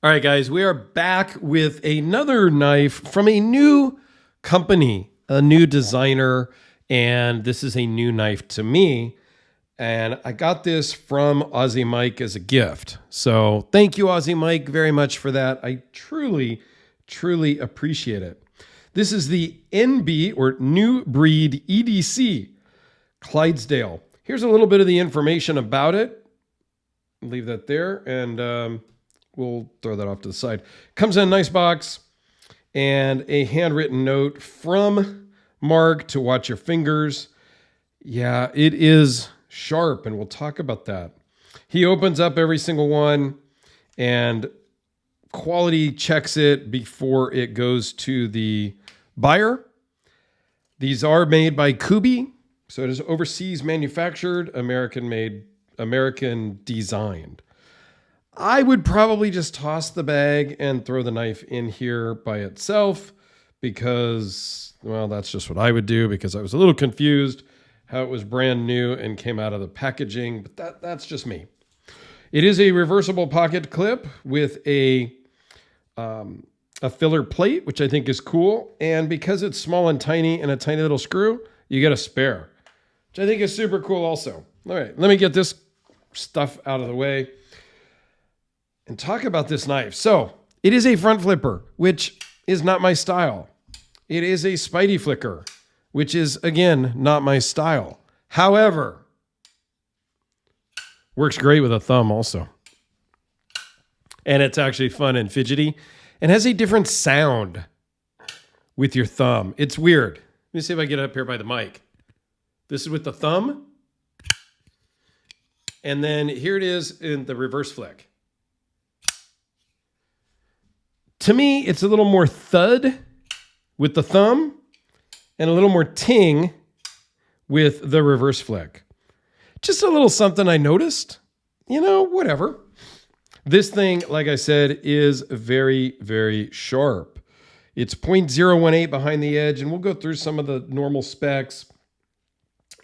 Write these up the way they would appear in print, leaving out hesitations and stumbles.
All right, guys, we are back with another knife from a new company, a new designer, and this is a new knife to me. And I got this from Aussie Mike as a gift. So thank you, Aussie Mike, very much for that. I truly, truly appreciate it. This is the NB, or New Breed EDC Clydesdale. Here's a little bit of the information about it. Leave that there, and we'll throw that off to the side. Comes in a nice box and a handwritten note from Mark to watch your fingers. Yeah, it is sharp, and we'll talk about that. He opens up every single one and quality checks it before it goes to the buyer. These are made by Kubi, so it is overseas manufactured, American made, American designed. I would probably just toss the bag and throw the knife in here by itself because, well, that's just what I would do because I was a little confused how it was brand new and came out of the packaging, but that's just me. It is a reversible pocket clip with a filler plate, which I think is cool. And because it's small and tiny and a tiny little screw, you get a spare, which I think is super cool also. All right, let me get this stuff out of the way and talk about this knife. So it is a front flipper, which is not my style. It is a Spidey flicker, which is, again, not my style. However, works great with a thumb also. And it's actually fun and fidgety and has a different sound with your thumb. It's weird. Let me see if I get up here by the mic. This is with the thumb. And then here it is in the reverse flick. To me, it's a little more thud with the thumb and a little more ting with the reverse flick. Just a little something I noticed. You know, whatever. This thing, like I said, is very, very sharp. It's 0.018 behind the edge, and we'll go through some of the normal specs.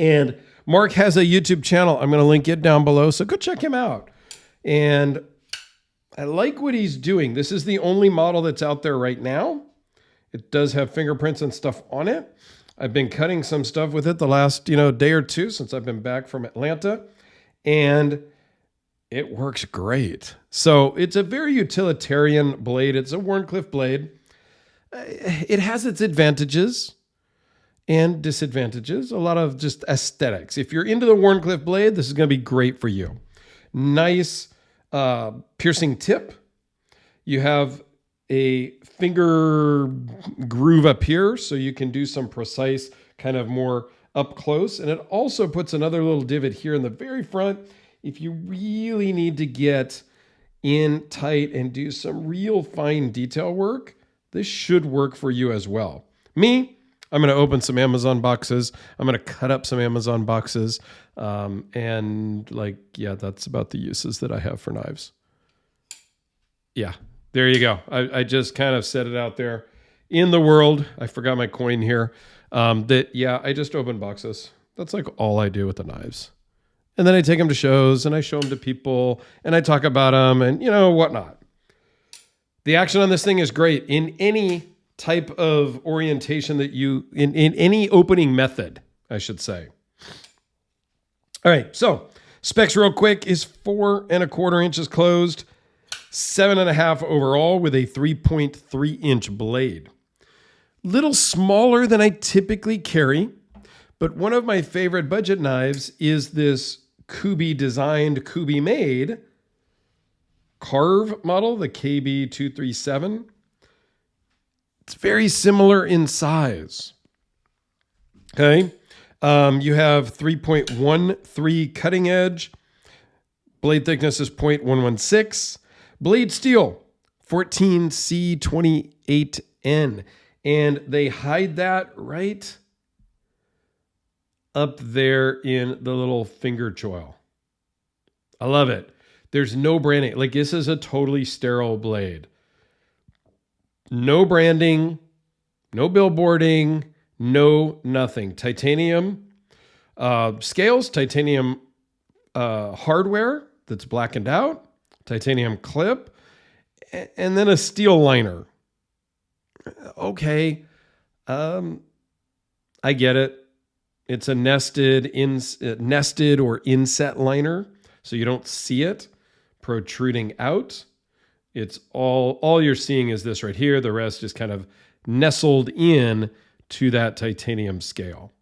And Mark has a YouTube channel. I'm going to link it down below, so go check him out. And I like what he's doing. This is the only model that's out there right now. It does have fingerprints and stuff on it. I've been cutting some stuff with it the last, day or two since I've been back from Atlanta, and it works great. So it's a very utilitarian blade. It's a Wharncliffe blade. It has its advantages and disadvantages, a lot of just aesthetics. If you're into the Wharncliffe blade, this is going to be great for you. Nice piercing tip. You have a finger groove up here, so you can do some precise kind of more up close. And it also puts another little divot here in the very front if you really need to get in tight and do some real fine detail work. This should work for you as well. Me, I'm going to open some Amazon boxes. I'm going to cut up some Amazon boxes. That's about the uses that I have for knives. Yeah, there you go. I just kind of set it out there in the world. I forgot my coin here. I just open boxes. That's like all I do with the knives. And then I take them to shows and I show them to people and I talk about them and, whatnot. The action on this thing is great in any type of orientation that in any opening method, I should say. All right, so specs real quick is 4¼ inches closed, 7.5 overall with a 3.3 inch blade. Little smaller than I typically carry, but one of my favorite budget knives is this Kubi designed, Kubi made Carve model, the KB237. It's very similar in size. Okay. You have 3.13 cutting edge. Blade thickness is 0.116. Blade steel, 14C28N. And they hide that right up there in the little finger choil. I love it. There's no branding. Like, this is a totally sterile blade. No branding, no billboarding, no nothing. Titanium scales, titanium hardware that's blackened out, titanium clip, and then a steel liner. Okay. I get it. It's a nested or inset liner, so you don't see it protruding out. It's all you're seeing is this right here. The rest is kind of nestled in to that titanium scale.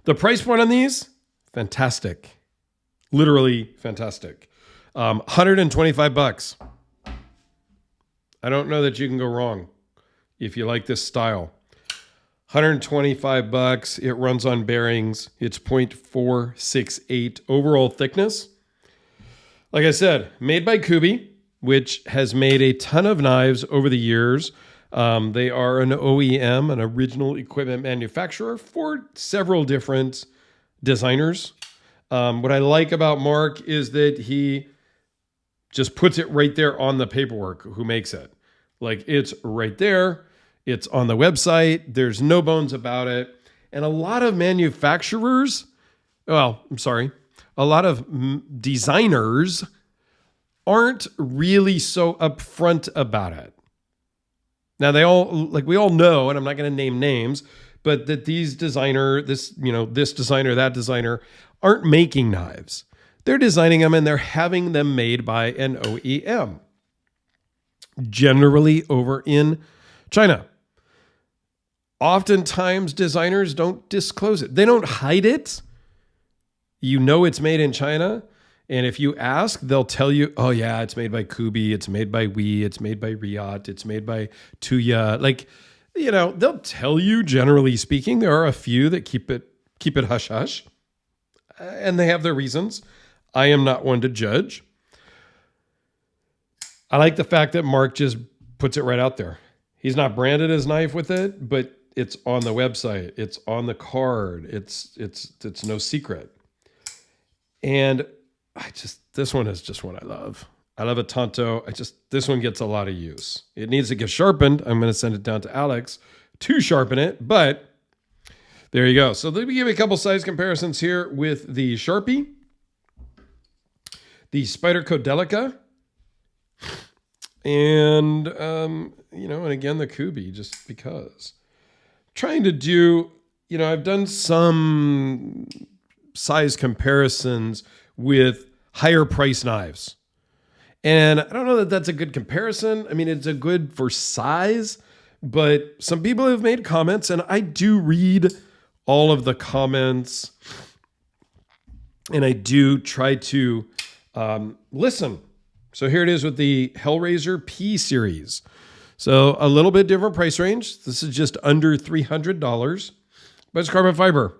The price point on these, fantastic. Literally fantastic. $125. I don't know that you can go wrong if you like this style. $125. It runs on bearings. It's 0.468 overall thickness. Like I said, made by Kubi, which has made a ton of knives over the years. They are an OEM, an original equipment manufacturer for several different designers. What I like about Mark is that he just puts it right there on the paperwork who makes it. Like, it's right there. It's on the website. There's no bones about it. And a lot of manufacturers, a lot of designers aren't really so upfront about it. Now we all know, and I'm not going to name names, but that this designer, that designer aren't making knives. They're designing them and they're having them made by an OEM, generally over in China. Oftentimes designers don't disclose it. They don't hide it. You know it's made in China. And if you ask, they'll tell you, oh yeah, it's made by Kubi, it's made by Wii, it's made by Riot, it's made by Tuya. They'll tell you, generally speaking. There are a few that keep it hush hush. And they have their reasons. I am not one to judge. I like the fact that Mark just puts it right out there. He's not branded his knife with it, but it's on the website. It's on the card. It's no secret. And this one is just what I love. I love a Tanto. This one gets a lot of use. It needs to get sharpened. I'm going to send it down to Alex to sharpen it, but there you go. So let me give you a couple size comparisons here with the Sharpie, the Spyderco Delica, and, and again, the Kubi, just because. Trying to do, I've done some size comparisons with higher price knives. And I don't know that that's a good comparison. I mean, it's a good for size, but some people have made comments, and I do read all of the comments, and I do try to listen. So here it is with the Hellraiser P series. So a little bit different price range. This is just under $300, but it's carbon fiber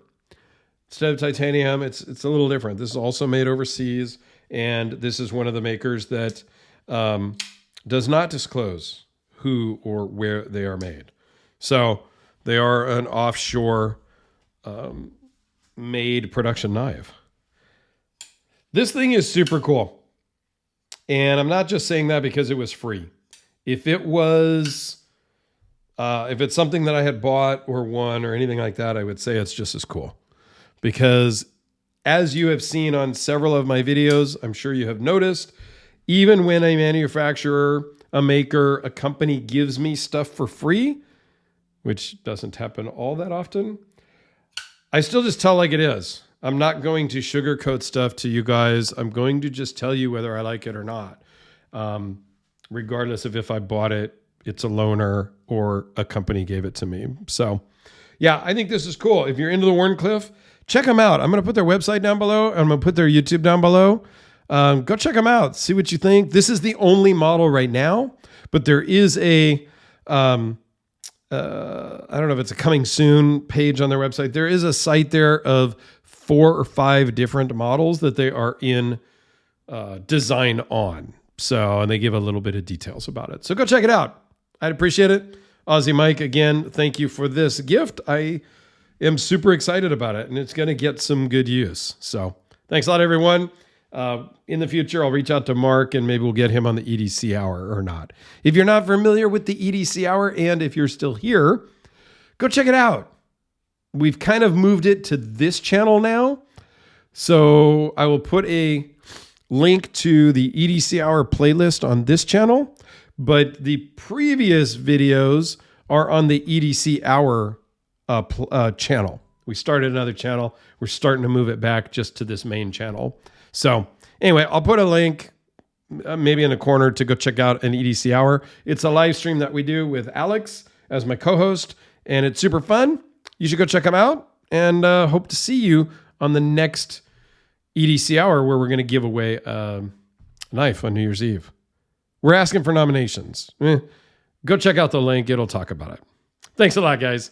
instead of titanium. It's a little different. This is also made overseas, and this is one of the makers that does not disclose who or where they are made. So they are an offshore made production knife. This thing is super cool. And I'm not just saying that because it was free. If it was, if it's something that I had bought or won or anything like that, I would say it's just as cool. Because as you have seen on several of my videos, I'm sure you have noticed, even when a manufacturer, a maker, a company gives me stuff for free, which doesn't happen all that often, I still just tell like it is. I'm not going to sugarcoat stuff to you guys. I'm going to just tell you whether I like it or not. Regardless of if I bought it, it's a loaner, or a company gave it to me. So yeah, I think this is cool. If you're into the Wharncliffe, check them out. I'm going to put their website down below. I'm going to put their YouTube down below. Go check them out. See what you think. This is the only model right now, but there is a, I don't know if it's a coming soon page on their website. There is a site there of 4 or 5 different models that they are in design on. So, and they give a little bit of details about it. So go check it out. I'd appreciate it. Aussie Mike, again, thank you for this gift. I am super excited about it, and it's going to get some good use. So thanks a lot, everyone. In the future, I'll reach out to Mark, and maybe we'll get him on the EDC Hour or not. If you're not familiar with the EDC Hour, and if you're still here, go check it out. We've kind of moved it to this channel now. So I will put a link to the EDC Hour playlist on this channel, but the previous videos are on the EDC Hour channel. We started another channel. We're starting to move it back just to this main channel. So anyway, I'll put a link maybe in the corner to go check out an EDC Hour. It's a live stream that we do with Alex as my co-host, and it's super fun. You should go check them out, and hope to see you on the next EDC Hour where we're going to give away a knife on New Year's Eve. We're asking for nominations. Go check out the link. It'll talk about it. Thanks a lot, guys.